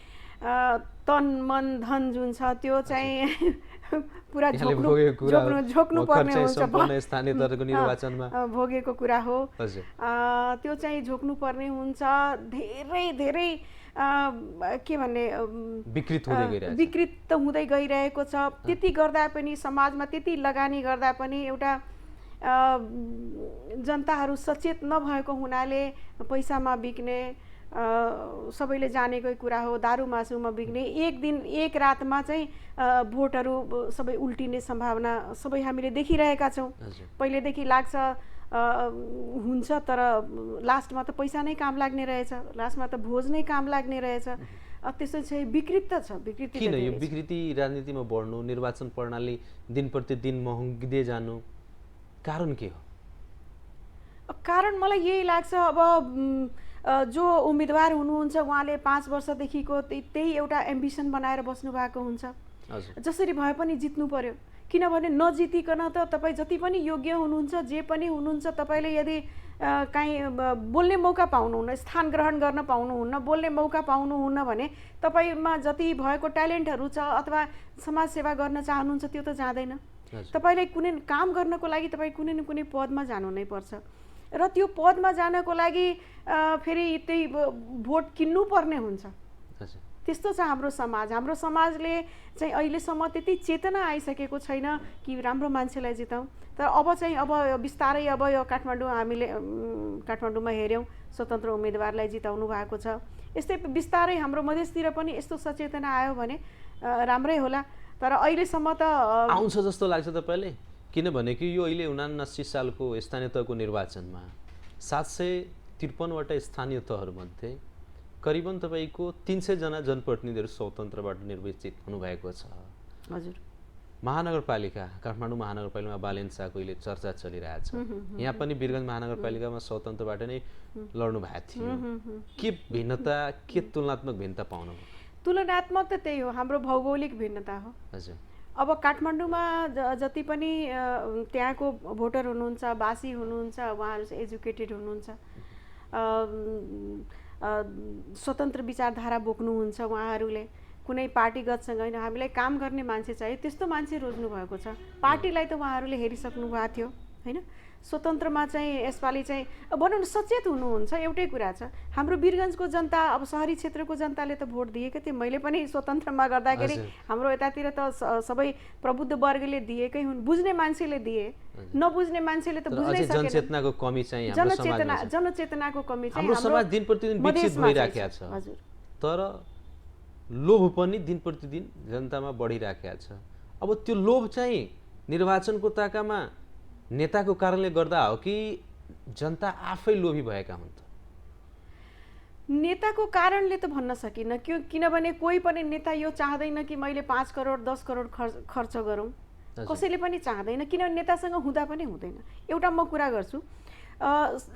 तन मन धन जुन छ त्यो चाहिँ पुरा झोक्नु पर्ने हुन्छ स्थानीय तहको निर्वाचनमा भोगेको कुरा हो। त्यो चाहिँ झोक्नु पर्ने हुन्छ। धेरै धेरै के भन्ने विकृत त हुँदै गइरहेको छ। त्यति गर्दा पनि समाजमा त्यति लगानी गर्दा पनि एउटा जनताहरू सचेत नभएको हुनाले पैसामा बिक्ने सबैले जानेकै कुरा हो। दारू मासुमा बिक्ने एक दिन एक रातमा चाहिँ भोटहरू सबै उल्टिने सम्भावना सबै हामीले देखिरहेका छौँ। पहिलेदेखि लाग्छ हुन्छ, तर लास्टमा त पैसा नै काम लाग्ने रहेछ, लास्टमा त भोज नै काम लाग्ने रहेछ। त्यसो चाहिँ विकृत छ। विकृति किन यो विकृति राजनीतिमा बढ्नु, निर्वाचन प्रणाली दिन प्रतिदिन महँगिँदै जानु कारण के हो? कारण मलाई यही लाग्छ, अब जो उम्मेदवार हुनुहुन्छ उहाँले 5 वर्षदेखिको त्यही एउटा एम्बिसन बनाएर बस्नु भएको हुन्छ। जसरी भए पनि जित्नु पर्यो, किनभने नजितिकन त तपाईँ जति पनि योग्य हुनुहुन्छ, जे पनि हुनुहुन्छ, तपाईँले यदि काहीँ बोल्ने मौका पाउनुहुन्न, स्थान ग्रहण गर्न पाउनुहुन्न, बोल्ने मौका पाउनुहुन्न भने तपाईँमा जति भएको ट्यालेन्टहरू छ अथवा समाज सेवा गर्न चाहनुहुन्छ त्यो त जाँदैन। तपाईँलाई कुनै काम गर्नको लागि तपाईँ कुनै न कुनै पदमा जानु नै पर्छ र त्यो पदमा जानको लागि फेरि त्यही भोट किन्नु पर्ने हुन्छ। त्यस्तो छ हाम्रो समाज। हाम्रो समाजले चाहिँ अहिलेसम्म त्यति चेतना आइसकेको छैन कि राम्रो मान्छेलाई जिताउँ। तर अब चाहिँ बिस्तारै अब यो हामीले काठमाडौँमा हेऱ्यौँ, स्वतन्त्र उम्मेदवारलाई जिताउनु भएको छ। यस्तै बिस्तारै हाम्रो मधेसतिर पनि यस्तो सचेतना आयो भने राम्रै होला। तर अहिलेसम्म त आउँछ जस्तो लाग्छ तपाईँले? किनभने कि यो अहिले 79 सालको स्थानीय तहको निर्वाचनमा 753वटा स्थानीय तहहरूमध्ये करिबन तपाईँको 300 जना जनप्रतिनिधिहरू स्वतन्त्रबाट निर्वाचित हुनुभएको छ। हजुर। महानगरपालिका, काठमाडौँ महानगरपालिकामा बालेन शाहको अहिले चर्चा चलिरहेछ। यहाँ पनि वीरगञ्ज महानगरपालिकामा स्वतन्त्रबाट नै लड्नु भएको थियो। के भिन्नता, के तुलनात्मक भिन्नता पाउनुभयो? तुलनात्मक त त्यही हो, हाम्रो भौगोलिक भिन्नता हो। हजुर। अब काठमाडौँमा जति पनि त्यहाँको भोटर हुनुहुन्छ, बासी हुनुहुन्छ, उहाँहरू चाहिँ एजुकेटेड हुनुहुन्छ, स्वतन्त्र विचारधारा बोक्नुहुन्छ। उहाँहरूले कुनै पार्टीगतसँग होइन, हामीलाई काम गर्ने मान्छे चाहियो, त्यस्तो मान्छे रोज्नु भएको छ। पार्टीलाई त उहाँहरूले हेरिसक्नु भएको थियो होइन। स्वतन्त्रमा चाहिँ यसपालि चाहिँ भनौँ न सचेत हुनुहुन्छ। एउटै कुरा छ, हाम्रो वीरगञ्जको जनता, अब सहरी क्षेत्रको जनताले त भोट दिएकै थियो। मैले पनि स्वतन्त्रमा गर्दाखेरि हाम्रो यतातिर त सबै प्रबुद्ध वर्गले दिएकै हुन्, बुझ्ने मान्छेले दिए, नबुझ्ने मान्छेले त बुझ्नै सकेन। जनचेतनाको कमी चाहिँ हाम्रो समाजमा छ। जनचेतनाको कमी चाहिँ हाम्रो समाज दिन प्रतिदिन विकसित भइराखेको छ। हजुर। तर लोभ पनि दिन प्रतिदिन जनतामा बढिराखेको छ। अब त्यो लोभ चाहिँ निर्वाचनको ताकामा नेताको कारणले गर्दा हो कि जनता आफै लोभी भएका हुन् त? नेताको कारणले त भन्न सकिनँ, किनभने कोही पनि नेता यो चाहँदैन कि मैले 5 करोड 10 करोड खर्च गरौँ। कसैले पनि चाहँदैन, किनभने नेतासँग हुँदा पनि हुँदैन। एउटा म कुरा गर्छु,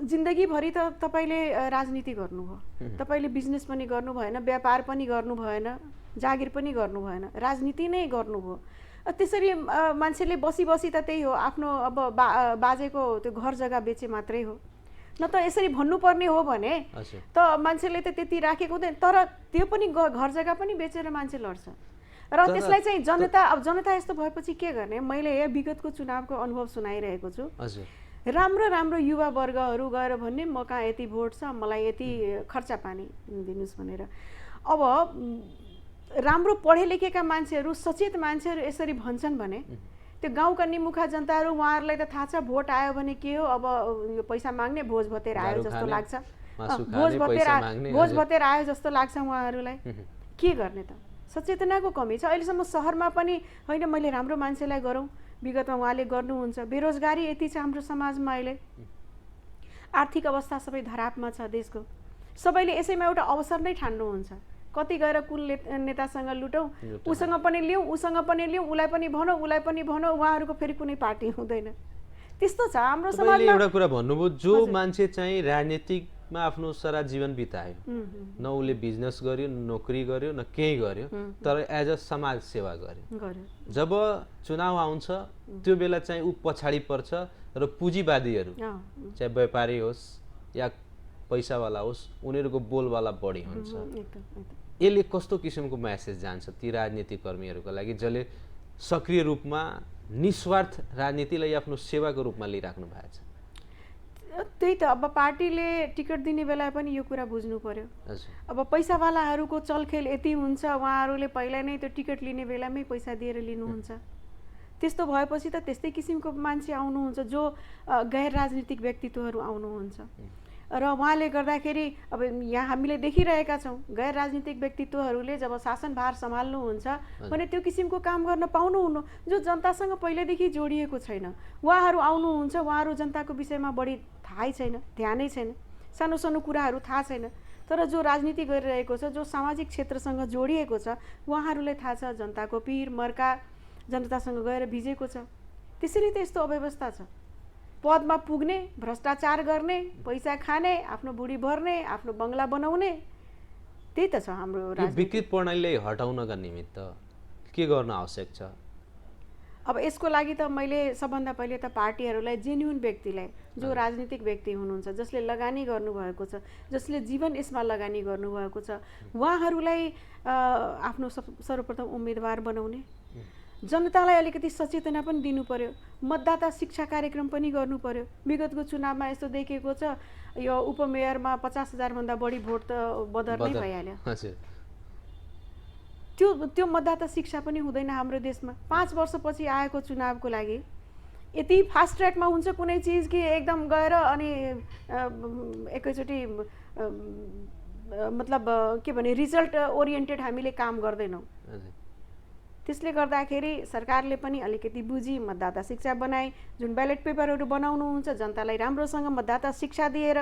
जिन्दगीभरि त तपाईँले राजनीति गर्नुभयो, तपाईँले बिजनेस पनि गर्नु भएन, व्यापार पनि गर्नु भएन, जागिर पनि गर्नु भएन, राजनीति नै गर्नुभयो। त्यसरी मान्छेले बसी बसी त त्यही हो, आफ्नो अब बाजेको त्यो घर जग्गा बेचे मात्रै हो। न त यसरी भन्नुपर्ने हो भने त मान्छेले त त्यति राखेको हुँदैन। तर त्यो पनि घर जग्गा पनि बेचेर मान्छे लड्छ र त्यसलाई चाहिँ जनता यस्तो भएपछि के गर्ने? मैले यहाँ विगतको चुनावको अनुभव सुनाइरहेको छु। राम्रो राम्रो युवा वर्गहरू गएर भन्ने म कहाँ यति भोट छ, मलाई यति खर्चा पानी दिनुहोस् भनेर। अब राम्रो पढे लेखेका मान्छेहरू, सचेत मान्छेहरू यसरी भन्छन् भने त्यो गाउँका निमुखा जनताहरू, उहाँहरूलाई त थाहा छ भोट आयो भने के हो, अब यो पैसा माग्ने, भोज भतेर आयो जस्तो लाग्छ, भोज भतेर आयो जस्तो लाग्छ उहाँहरूलाई। के गर्ने त? सचेतनाको कमी छ। अहिलेसम्म सहरमा पनि होइन, मैले राम्रो मान्छेलाई गरौँ, विगतमा उहाँले गर्नुहुन्छ। बेरोजगारी यति छ हाम्रो समाजमा अहिले, आर्थिक अवस्था सबै धरापमा छ देशको। सबैले यसैमा एउटा अवसर नै ठान्नुहुन्छ, कति गएर कुन नेतासँग लुटौँ, उसँग पनि लिउँ, उसँग पनि लिउँ, उसलाई पनि भनौँ, उहाँहरूको फेरि कुनै पार्टी हुँदैन। त्यस्तो छ हाम्रो समाजमा। एउटा कुरा भन्नुभयो, जो मान्छे चाहिँ राजनीतिकमा आफ्नो सारा जीवन बितायो, न उसले बिजनेस गर्यो, नोकरी गर्यो, न केही गर्यो, तर एज अ समाज सेवा गर्यो। जब चुनाव आउँछ त्यो बेला चाहिँ ऊ पछाडि पर्छ र पुँजीवादीहरू, चाहे व्यापारी होस् या पैसावाला होस्, उनीहरूको बोलवाला बढी हुन्छ। यसले कस्तो किसिमको मेसेज जान्छ ती राजनीतिक कर्मीहरूको लागि जसले सक्रिय रूपमा निस्वार्थ राजनीतिलाई आफ्नो सेवाको रूपमा लिइराख्नु भएको छ? त्यही त, अब पार्टीले टिकट दिने बेला पनि यो कुरा बुझ्नु पर्यो। अब पैसावालाहरूको चलखेल यति हुन्छ, उहाँहरूले पहिला नै त्यो टिकट लिने बेलामै पैसा दिएर लिनुहुन्छ। त्यस्तो भएपछि त त्यस्तै किसिमको मान्छे आउनुहुन्छ जो गैर राजनीतिक व्यक्तित्वहरू आउनुहुन्छ र उहाँले गर्दाखेरि अब यहाँ हामीले देखिरहेका छौँ गैर राजनीतिक व्यक्तित्वहरूले जब शासनभार सम्हाल्नुहुन्छ भने त्यो किसिमको काम गर्न पाउनुहुन्न, जो जनतासँग पहिल्यैदेखि जोडिएको छैन। उहाँहरू आउनुहुन्छ, उहाँहरू जनताको विषयमा बढी थाहै छैन, ध्यानै छैन, सानो सानो कुराहरू थाहा छैन, तर जो राजनीति गरिरहेको छ, जो सामाजिक क्षेत्रसँग जोडिएको छ, उहाँहरूलाई थाहा छ जनताको पीर मर्का जनतासँग गएर भिजेको छ। त्यसरी त यस्तो अव्यवस्था छ। पदमा पुग्ने, भ्रष्टाचार गर्ने, पैसा खाने, आफ्नो बुढी भर्ने, आफ्नो बङ्गला बनाउने, त्यही त छ हाम्रो राजनीति। विकृत प्रणालीलाई हटाउनका निमित्त के गर्न आवश्यक छ? अब यसको लागि त मैले सबभन्दा पहिले त पार्टीहरूलाई, जेन्युन व्यक्तिलाई, जो राजनीतिक व्यक्ति हुनुहुन्छ, जसले लगानी गर्नुभएको छ, जसले जीवन यसमा लगानी गर्नुभएको छ, उहाँहरूलाई आफ्नो सर्वप्रथम उम्मेदवार बनाउने, जनतालाई अलिकति सचेतना पनि दिनु पर्यो, मतदाता शिक्षा कार्यक्रम पनि गर्नु पर्यो। विगतको चुनावमा यस्तो देखिएको छ, यो उपमेयरमा 50,000 भन्दा बढी भोट त बदर नै भइहाल्यो। त्यो मतदाता शिक्षा पनि हुँदैन हाम्रो देशमा। 5 वर्षपछि आएको चुनावको लागि यति फास्ट ट्र्याकमा हुन्छ कुनै चिज कि एकदम गएर अनि एकैचोटि मतलब के भने रिजल्ट ओरिएन्टेड हामीले काम गर्दैनौँ। त्यसले गर्दाखेरि सरकारले पनि अलिकति बुझी मतदाता शिक्षा बनाए, जुन ब्यालेट पेपरहरू बनाउनुहुन्छ जनतालाई राम्रोसँग मतदाता शिक्षा दिएर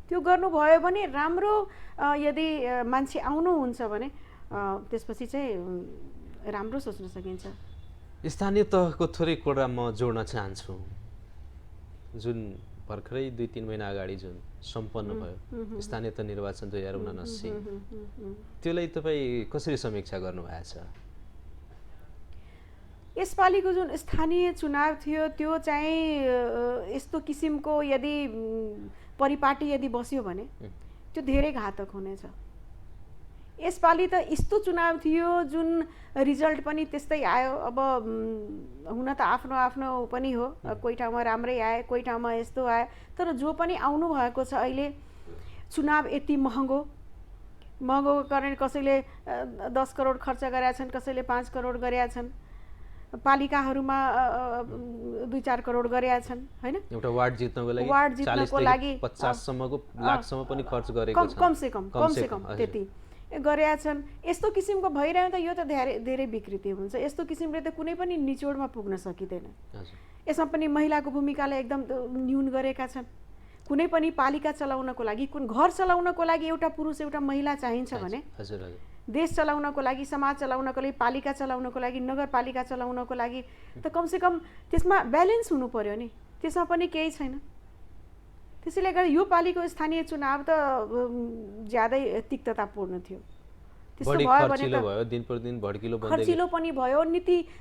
त्यो गर्नुभयो भने राम्रो, यदि मान्छे आउनुहुन्छ भने त्यसपछि चाहिँ राम्रो सोच्न सकिन्छ। स्थानीय तहको थोरै कुरा म जोड्न चाहन्छु। जुन भर्खरै 2-3 महिना अगाडि जुन सम्पन्न भयो स्थानीय तह निर्वाचन 2079, त्यसलाई तपाईँ कसरी समीक्षा गर्नुभएको छ? यसपालिको जुन स्थानीय चुनाव थियो त्यो चाहिँ यस्तो किसिमको यदि परिपाटी यदि बस्यो भने त्यो धेरै घातक हुनेछ। यसपालि त यस्तो चुनाव थियो जुन रिजल्ट पनि त्यस्तै आयो। अब हुन त आफ्नो आफ्नो पनि हो, कोही ठाउँमा राम्रै आए, कोही ठाउँमा यस्तो आयो, तर जो पनि आउनु भएको छ अहिले चुनाव यति महँगोको कारण कसैले 10 करोड खर्च गरेका छन्, कसैले 5 करोड गरेका छन्, पालिकाहरूमा 2-4 करोड गरेका छन्, हैन? एउटा वार्ड जित्नको लागि 50 सम्मको लाखसम्म पनि खर्च गरेको छ, कमसे कम त्यति गरेका छन्। यस्तो किसिमको भइरह्यो त यो त धेरै विकृति हुन्छ। यस्तो किसिमले त कुनै पनि निचोडमा पुग्न सकिँदैन। यसमा पनि महिलाको भूमिकालाई एकदम न्यून गरेका छन्। कुनै पनि पालिका चलाउनको लागि, कुन घर चलाउनको लागि एउटा पुरुष एउटा महिला चाहिन्छ भने, देश चलाउनको लागि, समाज चलाउनको लागि, पालिका चलाउनको लागि, नगरपालिका चलाउनको लागि त कमसेकम त्यसमा ब्यालेन्स हुनु पर्यो नि। त्यसमा पनि केही छैन। त्यसैले गर्दा यो पालिको स्थानीय चुनाव त ज्यादै तिक्ततापूर्ण थियो। त्यस्तो भयो भने त दिन प्रतिदिन खर्चिलो पनि भयो।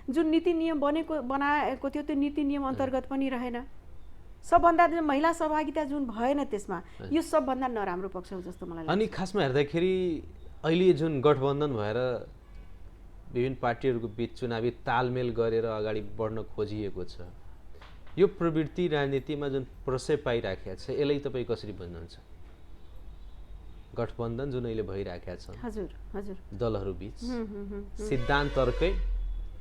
जुन नीति नियम बनाएको थियो त्यो नीति नियम अन्तर्गत पनि रहेन। सबभन्दा महिला सहभागिता जुन भएन त्यसमा यो सबभन्दा नराम्रो पक्ष हो जस्तो मलाई लाग्छ। अनि खासमा हेर्दाखेरि अहिले जुन गठबन्धन भएर विभिन्न पार्टीहरूको बीच चुनावी तालमेल गरेर अगाडि बढ्न खोजिएको छ, यो प्रवृत्ति राजनीतिमा जुन प्रशय पाइराखेको छ यसलाई तपाईँ कसरी बुझ्नुहुन्छ? गठबन्धन जुन अहिले भइराखेको छ हजुर दलहरू बीच सिद्धान्तकै,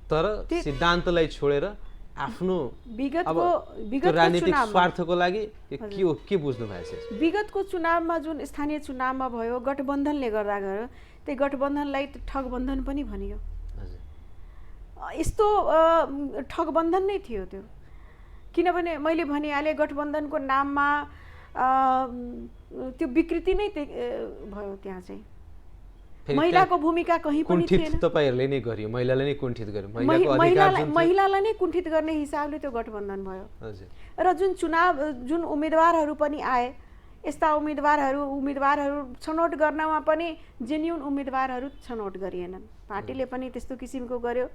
तर सिद्धान्तलाई छोडेर आफ्नो विगतको राजनीतिक स्वार्थको लागि के बुझ्नु भएको छ? विगतको चुनावमा जुन स्थानीय चुनावमा भयो गठबन्धनले गर्दा गयो, त्यही गठबन्धनलाई ठगबन्धन पनि भनियो। यस्तो ठगबन्धन नै थियो त्यो। किनभने मैले भनिहालेँ गठबन्धनको नाममा त्यो विकृति नै भयो। त्यहाँ चाहिँ महिलाको भूमिका कहीँ पनि थिएन। तपाईहरुले नै गरियो, महिलालाई नै कुण्ठित गर्यो, महिलालाई नै कुण्ठित गर्ने हिसाबले त्यो गठबन्धन भयो। र जुन उम्मेदवारहरू पनि आए, यस्ता उम्मेदवारहरू छनौट गर्नमा पनि जेन्युन उम्मेदवारहरू छनौट गरिएनन्। पार्टीले पनि त्यस्तो किसिमको गर्यो।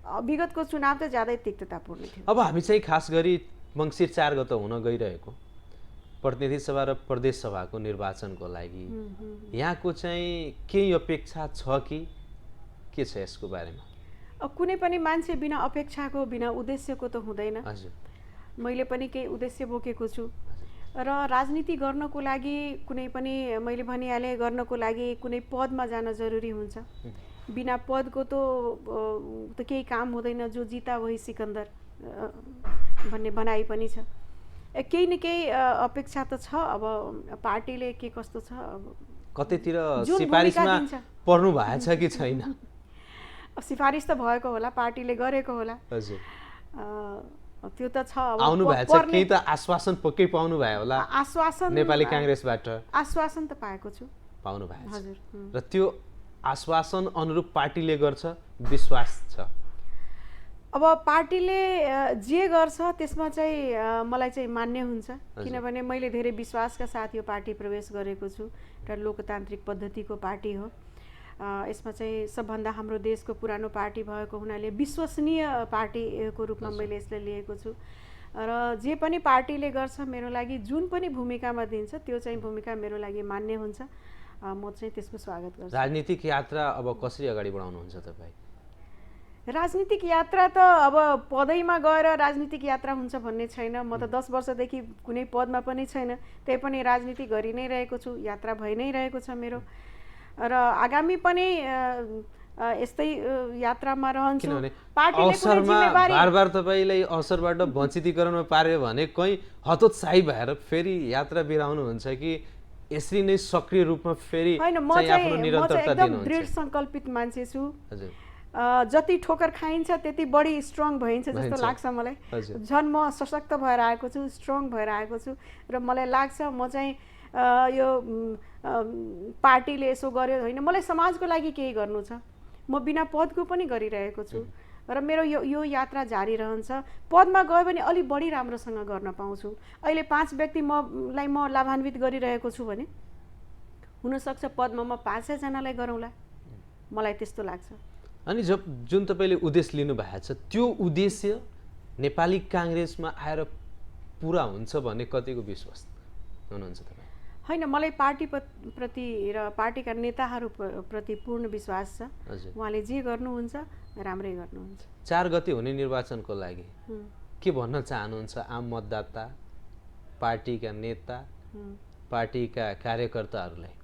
विगतको चुनाव त ज्यादै तिक्ततापूर्ण थियो। अब हामी चाहिँ खास गरी मङ्सिर 4 गते हुन गइरहेको प्रतिनिधि सभा र प्रदेश सभाको निर्वाचनको लागि यहाँको चाहिँ केही अपेक्षा छ कि के छ यसको बारेमा? कुनै पनि मान्छे बिना अपेक्षाको बिना उद्देश्यको त हुँदैन। हजुर, मैले पनि केही उद्देश्य बोकेको छु र राजनीति गर्नको लागि कुनै पनि मैले भनिहालेँ गर्नको लागि कुनै पदमा जान जरुरी हुन्छ। बिना पदको त केही काम हुँदैन। जो जिता वही सिकन्दर भन्ने भनाइ पनि छ। केही न केही अपेक्षा त छ। अब पार्टीले के कस्तो छ, अब कतैतिर सिफारिसमा पर्नु भएको छ कि छैन? सिफारिस त भएको होला, पार्टीले गरेको होला। हजुर, त्यो त छ। अब आउनु भएको छ, केही त आश्वासन पक्कै पाउनु भयो होला आश्वासन नेपाली कांग्रेसबाट? आश्वासन त पाएको छु। पाउनु भएको छ। हजुर। र त्यो आश्वासन अनुरूप पार्टीले गर्छ विश्वास छ? अब पार्टीले जे गर्छ त्यसमा चाहिँ मलाई चाहिँ मान्य हुन्छ। किनभने मैले धेरै विश्वासका साथ यो पार्टी प्रवेश गरेको छु। एउटा लोकतान्त्रिक पद्धतिको पार्टी हो। यसमा चाहिँ सबभन्दा हाम्रो देशको पुरानो पार्टी भएको हुनाले विश्वसनीय पार्टीको रूपमा मैले यसलाई लिएको छु। र जे पनि पार्टीले गर्छ मेरो लागि जुन पनि भूमिकामा दिन्छ त्यो चाहिँ भूमिका मेरो लागि मान्य हुन्छ। म चाहिँ त्यसको स्वागत गर्छु। राजनीतिक यात्रा अब कसरी अगाडि बढाउनुहुन्छ तपाईँ? राजनीतिक यात्रा त अब पदैमा गएर राजनीतिक यात्रा हुन्छ भन्ने छैन। म त 10 वर्षदेखि कुनै पदमा पनि छैन, त्यही पनि राजनीति गरि नै रहेको छु। यात्रा भइ नै रहेको छ मेरो। र आगामी पनि यस्तै यात्रामा रहन्छु। पार्टीले कुनै जिम्मेवारी बार तपाईलाई अवसरबाट वञ्चितीकरणमा पार्यो भने कहीँ हतोत्साही भएर फेरि यात्रा बिराउनुहुन्छ कि यसरी नै सक्रिय रूपमा फेरि चाहिँ आफ्नो निरन्तरता दिनुहुन्छ? एकदम दृढ संकल्पित मान्छे छु। हजुर, जति ठोकर खाइन्छ त्यति बढी स्ट्रङ भइन्छ जस्तो लाग्छ मलाई। झन् म सशक्त भएर आएको छु, स्ट्रङ भएर आएको छु। र मलाई लाग्छ म चाहिँ यो पार्टीले यसो गर्यो होइन, मलाई समाजको लागि केही गर्नु छ। म बिना पदको पनि गरिरहेको छु र मेरो यो यात्रा जारी रहन्छ। पदमा गयो भने अलि बढी राम्रोसँग गर्न पाउँछु। अहिले 5 व्यक्ति मलाई म लाभान्वित गरिरहेको छु भने हुनसक्छ पदमा म 500 जनालाई गरौँला, मलाई त्यस्तो लाग्छ। अनि जुन तपाईँले उद्देश्य लिनु भएको छ त्यो उद्देश्य नेपाली कांग्रेसमा आएर पुरा हुन्छ भन्ने कतिको विश्वास हुनुहुन्छ तपाईँ? होइन, मलाई पार्टी प्रति र पार्टीका नेताहरू प्रति पूर्ण विश्वास छ। उहाँले जे गर्नुहुन्छ राम्रै गर्नुहुन्छ। 4 गते हुने निर्वाचनको लागि के भन्न चाहनुहुन्छ आम मतदाता, पार्टीका नेता, पार्टीका कार्यकर्ताहरूलाई?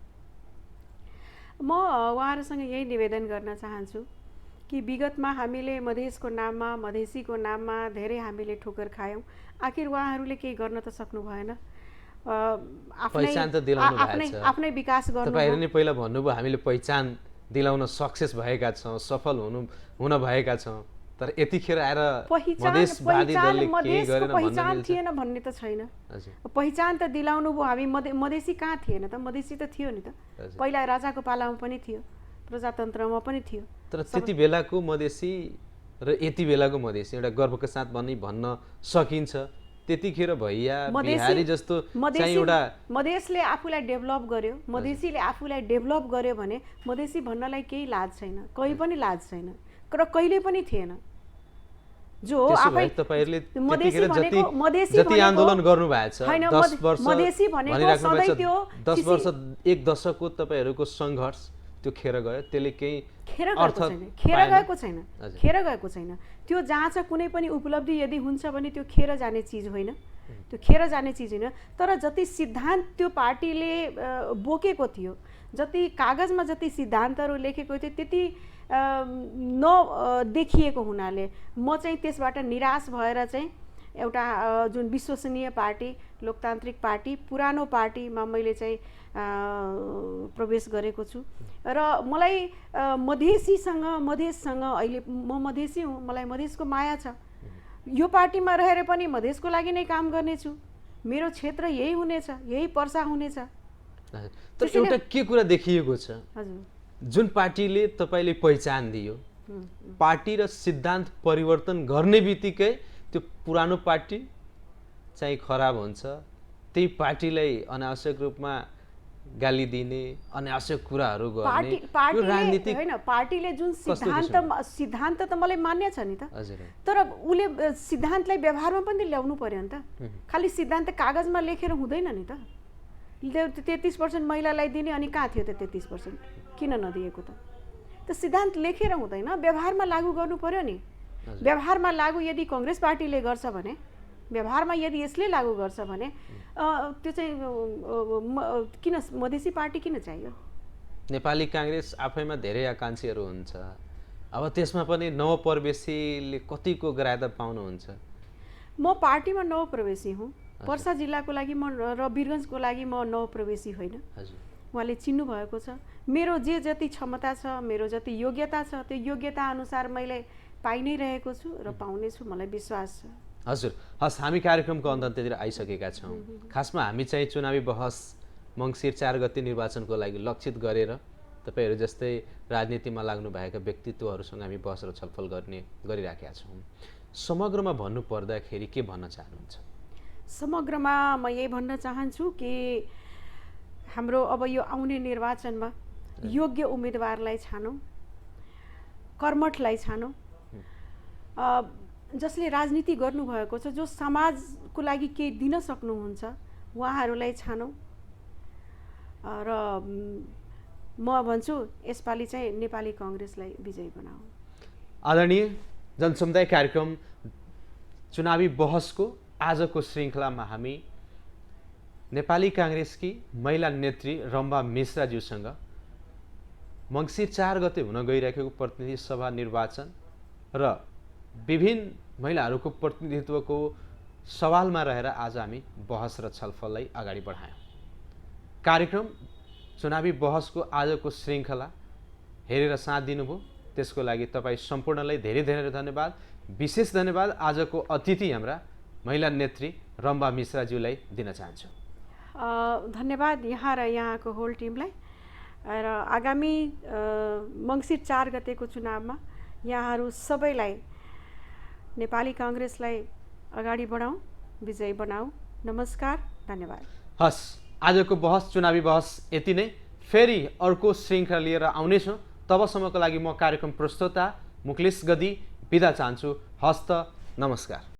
म उहाँहरूसँग यही निवेदन गर्न चाहन्छु कि विगतमा हामीले मधेसको नाममा, मधेसीको नाममा धेरै हामीले ठोकर खायौँ। आखिर उहाँहरूले केही गर्न त सक्नु भएन। पहिचान त दिलाउनु भएको छ। आफ्नै विकास गर्नु। तपाईहरु नै पहिला भन्नुभयो हामीले पहिचान दिलाउन सक्सेस भएका छौं, सफल हुन भएका छौं, तर यतिखेर आएर मधेसवादी दलले के गरेन पहिचान थिएन भन्ने त छैन। पहिचान त दिलाउनु भयो। हामी मधेसी कहाँ थिएन त? मधेसी त थियो नि त। पहिला राजाको पालामा पनि थियो, प्रजातन्त्रमा पनि थियो। तर त्यति बेलाको मधेसी र यति बेलाको मधेसी एउटा गर्वका साथ भन्न सकिन्छ। त्यतिखेर भैया बिहारी जस्तो चाहिँ एउटा मधेसले आफूलाई डेभलप गर्यो, मधेसीले आफूलाई डेभलप गर्यो भने मधेसी भन्नलाई केही लाज छैन, कहीँ पनि लाज छैन र कहिले पनि थिएन। जो आफै तपाईहरुले त्यतिखेर जति आन्दोलन गर्नु भएको छ 10 वर्ष मधेसी भनेको सधैँ त्यो 10 वर्ष 1 दशकको तपाईहरुको संघर्ष त्यो खेर गयो, त्यसले केही खेर गएको छैन। त्यो जहाँ छ कुनै पनि उपलब्धि यदि हुन्छ भने त्यो खेर जाने चिज होइन, त्यो खेर जाने चिज होइन। तर जति सिद्धान्त त्यो पार्टीले बोकेको थियो, जति कागजमा जति सिद्धान्तहरू लेखेको थियो त्यति नदेखिएको हुनाले म चाहिँ त्यसबाट निराश भएर चाहिँ एउटा जुन विश्वसनीय पार्टी, लोकतान्त्रिक पार्टी, पुरानो पार्टीमा मैले चाहिँ प्रवेश गरेको छु। र मलाई मधेससँग अहिले म मधेसी हुँ, मलाई मधेसको माया छ। यो पार्टीमा रहेर पनि मधेसको लागि नै काम गर्नेछु। मेरो क्षेत्र यही हुनेछ, यही पर्सा हुनेछ। तर एउटा के कुरा देखिएको छ, जुन पार्टीले तपाईले पहिचान दियो, पार्टी र सिद्धान्त परिवर्तन गर्ने बित्तिकै त्यो पुरानो पार्टी चाहिँ खराब हुन्छ। त्यही पार्टीलाई अनावश्यक रूपमा गाली दिने अनावश्यक कुराहरू गर्ने पार्टी यो पार्टीले राजनीतिक होइन पार्टीले जुन सिद्धान्त त मलाई मान्य छ नि त हजुर तर उसले सिद्धान्तलाई व्यवहारमा पनि ल्याउनु पर्यो नि त खालि सिद्धान्त कागजमा लेखेर हुँदैन नि त 33% महिलालाई दिने अनि कहाँ थियो त 33% किन नदिएको त सिद्धान्त लेखेर हुँदैन व्यवहारमा लागू गर्नु पर्यो नि व्यवहारमा लागू यदि कांग्रेस पार्टीले गर्छ भने व्यवहारमा यदि यसले लागू गर्छ भने त्यो चाहिँ किन मधेसी पार्टी किन चाहियो नेपाली कांग्रेस आफैमा धेरै आकांक्षीहरू हुन्छ अब त्यसमा पनि नवप्रवेशीले कतिको ग्राह्यता पाउनुहुन्छ म पार्टीमा नवप्रवेशी हुँ पर्सा जिल्लाको लागि म र वीरगञ्जको लागि म नवप्रवेशी होइन हजुर उहाँले चिन्नु भएको छ मेरो जे जति क्षमता छ मेरो जति योग्यता छ त्यो योग्यता अनुसार मैले पाइ नै रहेको छु र पाउने छु मलाई विश्वास छ हजुर हस् हामी कार्यक्रमको अन्ततिर आइसकेका छौँ खासमा हामी चाहिँ चुनावी बहस मङ्सिर 4 गते निर्वाचनको लागि लक्षित गरेर तपाईहरू जस्तै राजनीतिमा लाग्नु भएका व्यक्तित्वहरूसँग हामी बहस र छलफल गरिराखेका छौँ समग्रमा भन्नु पर्दाखेरि के भन्न चाहनुहुन्छ समग्रमा म यही भन्न चाहन्छु कि हाम्रो अब यो आउने निर्वाचनमा योग्य उम्मेदवारलाई छानौँ कर्मठलाई छानौँ जसले राजनीति गर्नुभएको छ जो समाजको लागि केही दिन सक्नुहुन्छ उहाँहरूलाई छानौँ र म भन्छु यसपालि चाहिँ नेपाली कांग्रेसलाई विजयी बनाऊ आदरणीय जनसमुदाय कार्यक्रम चुनावी बहसको आजको श्रृङ्खलामा हामी नेपाली कांग्रेसकी महिला नेत्री रम्भा मिश्राज्यूसँग मङ्सिर 4 गते हुन गइरहेको प्रतिनिधि सभा निर्वाचन र विभिन्न महिलाहरूको प्रतिनिधित्वको सवालमा रहेर आज हामी बहस र छलफललाई अगाडि बढायौँ कार्यक्रम चुनावी बहसको आजको श्रृङ्खला हेरेर साथ दिनुभयो त्यसको लागि तपाईँ सम्पूर्णलाई धेरै धेरै धन्यवाद विशेष धन्यवाद आजको अतिथि हाम्रा महिला नेत्री रम्भा मिश्राज्यूलाई दिन चाहन्छु धन्यवाद यहाँ र यहाँको होल टिमलाई र आगामी मङ्सिर 4 गतेको चुनावमा यहाँहरू सबैलाई नेपाली कांग्रेसलाई अगाडि बढाऊ विजयी बनाऊ नमस्कार धन्यवाद हस् आजको बहस चुनावी बहस यति नै फेरि अर्को श्रृङ्खला लिएर आउनेछौँ तबसम्मको लागि म कार्यक्रम प्रस्तोता मुकलेश गदी बिदा चाहन्छु हस्त नमस्कार